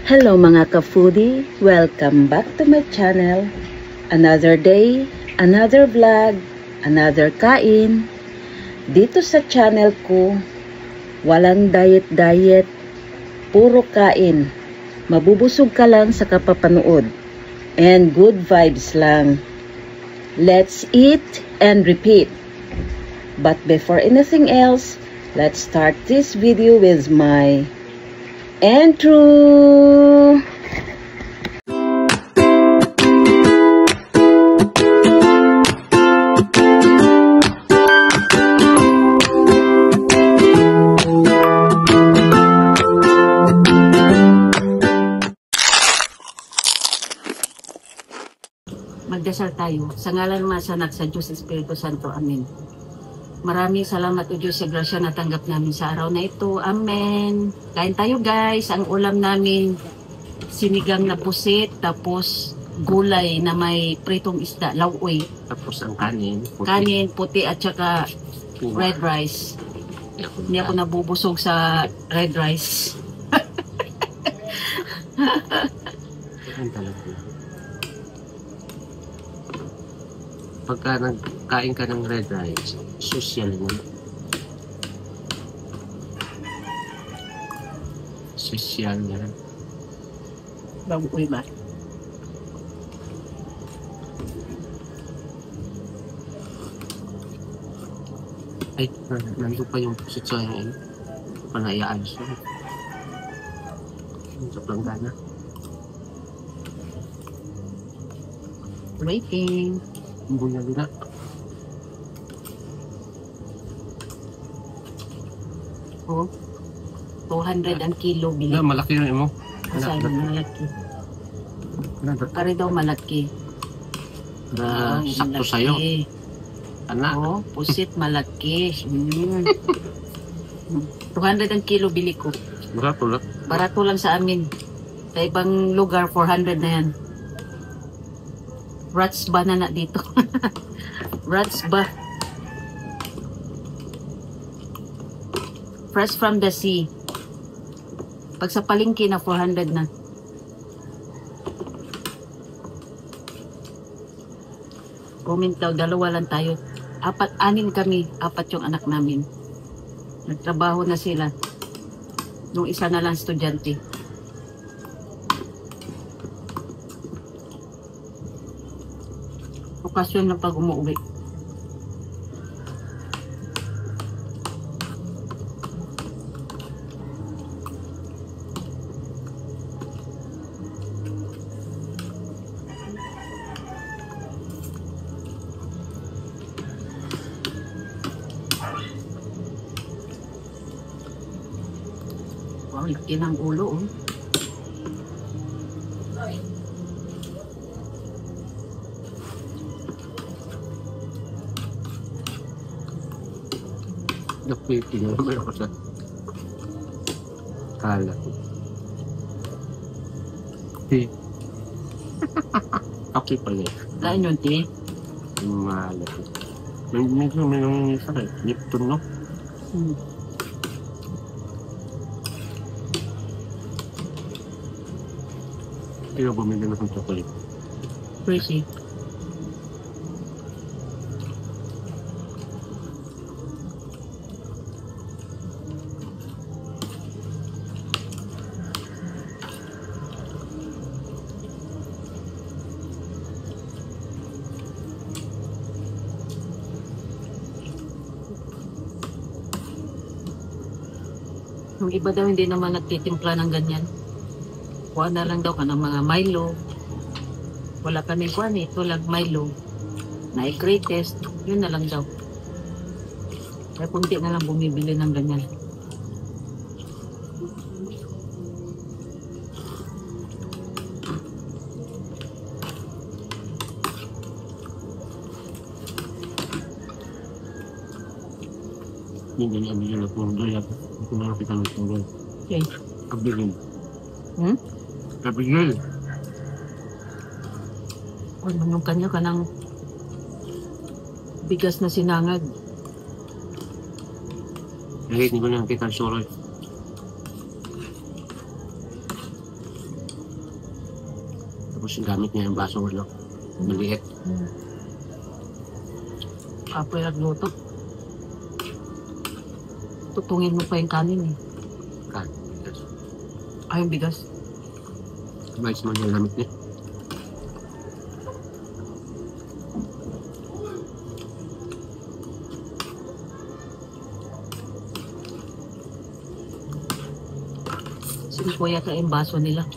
Hello mga ka-foodie! Welcome back to my channel. Another day, another vlog, another kain. Dito sa channel ko, walang diet-diet, puro kain. Mabubusog ka lang sa kapapanood. And good vibes lang. Let's eat and repeat. But before anything else, let's start this video with my intro. Magdasal tayo sa ngalan ng Ama, sa Anak, sa Diyos Espiritu Santo. Amen. Maraming salamat o Diyos sa grasya na tanggap namin sa araw na ito. Amen. Kain tayo guys. Ang ulam namin, sinigang na pusit, tapos gulay na may pritong isda, lauoy. Tapos ang kanin, Puti at saka red rice. Hindi ako nabubusog sa red rice. Ang talaga. Pagka nagkain ka ng red rice, social mo. Social na. Lauoy ba? Ay, nandun pa yung pusit sa yun. Panayaan siya. Sa planggana. Waiting. Ang bunya nila. Oh, 200 ang kilo bili. Malaki yun mo. Kasi malaki. Pare daw malaki. Na sakto sa'yo. Anak. Oh, pusit malaki. 200 ang kilo bili ko. Barato lang. Barato lang sa amin. Sa ibang lugar, 400 na yan. Rats ba na dito? Rats ba? Fresh from the sea. Pag sa palengke na 400 na. Comment daw, dalawa lang tayo. Anim kami, 4 yung anak namin. Nagtrabaho na sila. Nung isa na lang estudyante. Okasyon na pag umuwi. Wow, laki ng ulo, oh. Napitin mo naman ako sa kala ko. Okay pala. Kain yun, ti? Malat. Medyo may nangyayari sa akin. Lipton, no? Kaya bumili na ng chocolate. Crazy. Yung iba daw hindi naman nagtitimpla ng ganyan. Kuha na lang daw ka ng mga Milo. Wala kami kuha ito lang Milo. Na greatest, yun na lang daw. Kaya kunti na lang bumibili ng ganyan. Hindi niya abigin na pundo. Ito na napitan ng pundo. Okay. Abigin. Abigin. Kung yung kanya ka ng bigas na sinangag. Kahit hindi ko na nakita ang soroy. Tapos gamit niya yung baso, ano, maliit. Apoy nagluto. Tutungin mo pa yung kanin eh. Yes. Ay, yung bigas. Mais man yung gamit niya. Sinupo yata yung baso nila.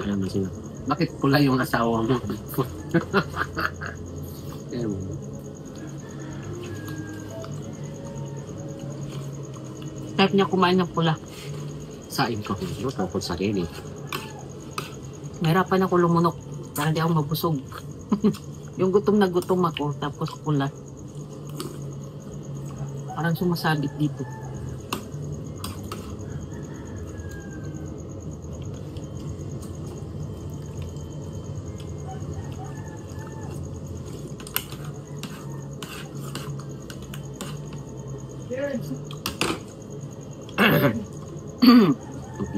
Alam mo sila. Bakit pula yung asawa mo? Type niya kumain ng pula. Sain ko. Ano tapos sarili? Mahirapan ako lumunok para di ako mabusog. Yung gutom na gutom ako, tapos pula. Parang sumasabit dito.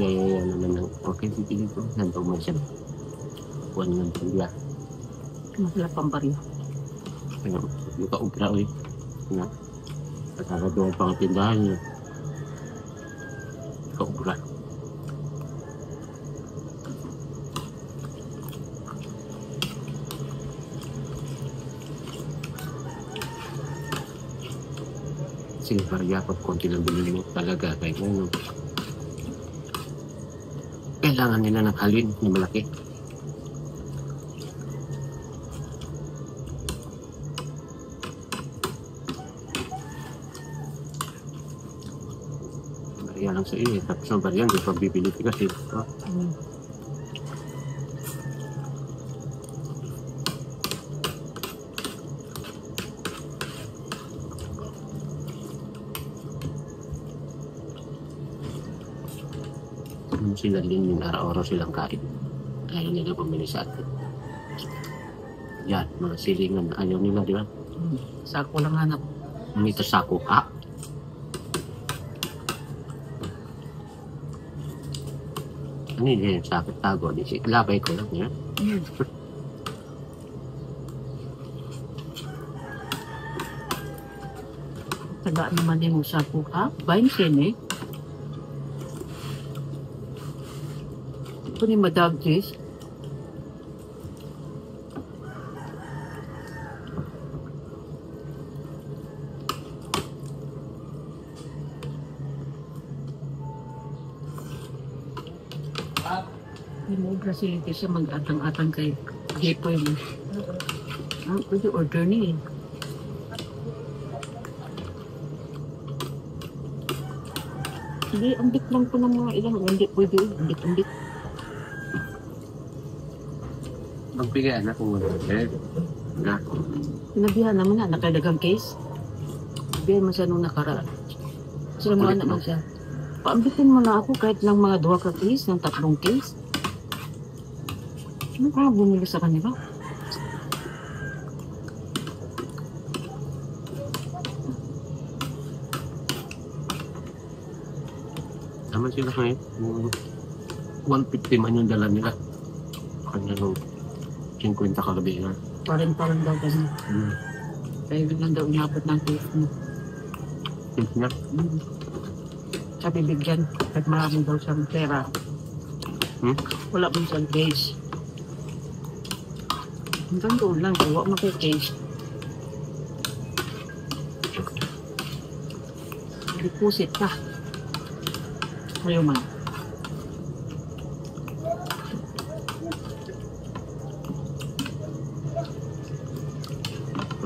Yaya naman ng okay, pipili ko. Nandang mo siya. Buwan ng pagla. Masarap ang baryo. Ano, muka-ubra eh. Ano? Kasama doon pang tindahan niya. Muka-ubra. Sige, parang ako, konti lang bilhin mo talaga. Kahit ano. Kailangan nila ng halin na malaki. Bariya lang sa iyo eh. Tapos ang bariya, hindi pa bibili ka kasi. Sila din yung araw-araw silang kain. Ayaw nila pumili sa atin. Yan, mga silingan. Ayaw nila, di ba? Sako lang hanap. Mito sako. Ah! Ano yun? Sakit tago. Labay ko lang yan. Tagaan naman yung sako ha? Bain sin eh. Ito ni Madam Jess. Hindi mo kasi siya mag-atang-atang kay Jepoy mo. Pwede order niya eh. Hindi, ambit lang po ng mga ilang. Hindi pwede eh. Ambit. Magbigay na kung ano. Na. Sinabihan naman na, nakadagang case. Sabihan mo siya nung nakaraan. Sinabihan naman siya. Paambitin mo na ako kahit lang mga 2 ka case, ng 3 case. Ano ka bumili sa kanila? Naman sila ngayon. 150 man yung dala nila. Kanya nung 50 kagabi na. Parang daw ganun. Kaya biglang daw inabot ng case mo. Think niya? Sabi bigyan, kahit marami daw siyang pera. Wala mo siyang case. Hanggang doon lang, huwag mo kay case. Deposit ka. Ayaw man.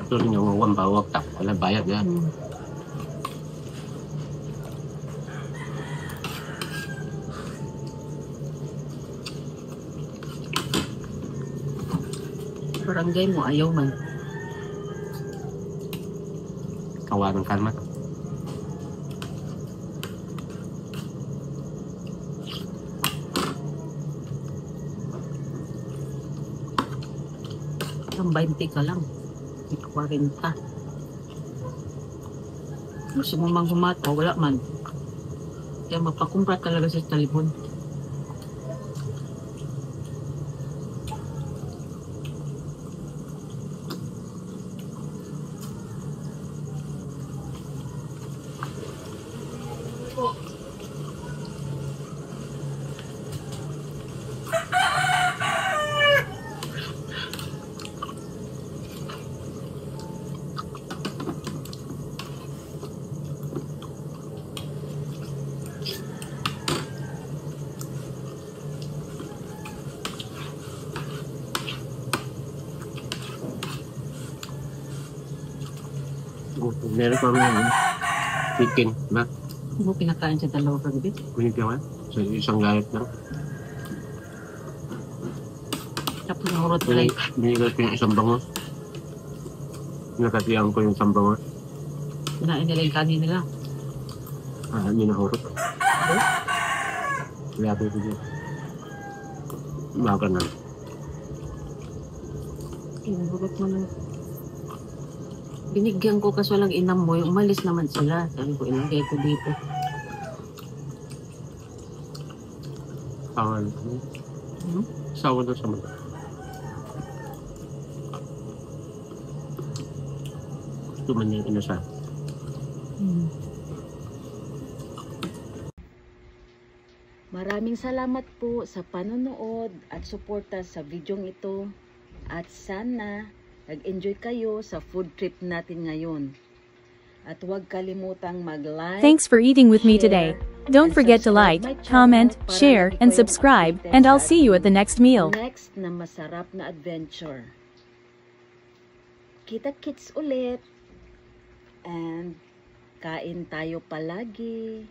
Ito rin yung uwan bawag tak. Wala bayad yan. Barangay mo, ayaw man. Kawarang karma. Ang 20 ka lang. 40. Gusto mo mang humato, wala man. Kaya mapakumprat talaga sa talibon. Meron pa rin chicken na. Hindi mo pinakain sa dalawa kagabi? Binigyan ka sa isang gayat lang. Tapos nahurot na lang. Binigyan ko yung isang bangos. Nakatiyan ko yung isang bangos. Kinain nila yung kanin nila. Hindi nahurot. Kaya ko ito. Umaga na. Nahurot mo na. Binigyan ko kaso lang inam mo, umalis naman sila. Sabi ko, ilagay ko dito. Sawa na. Sawa na sa mga. Gusto man niya inasa. Maraming salamat po sa panonood at suporta sa videong ito. At sana nag-enjoy kayo sa food trip natin ngayon. At huwag kalimutang mag-like. Thanks for eating with me today. Don't forget to like, comment, share, and subscribe, and I'll see you at the next meal. Next na masarap na adventure. Kita-kits ulit. And kain tayo palagi.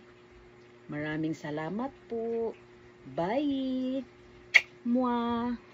Maraming salamat po. Bye! Mwah!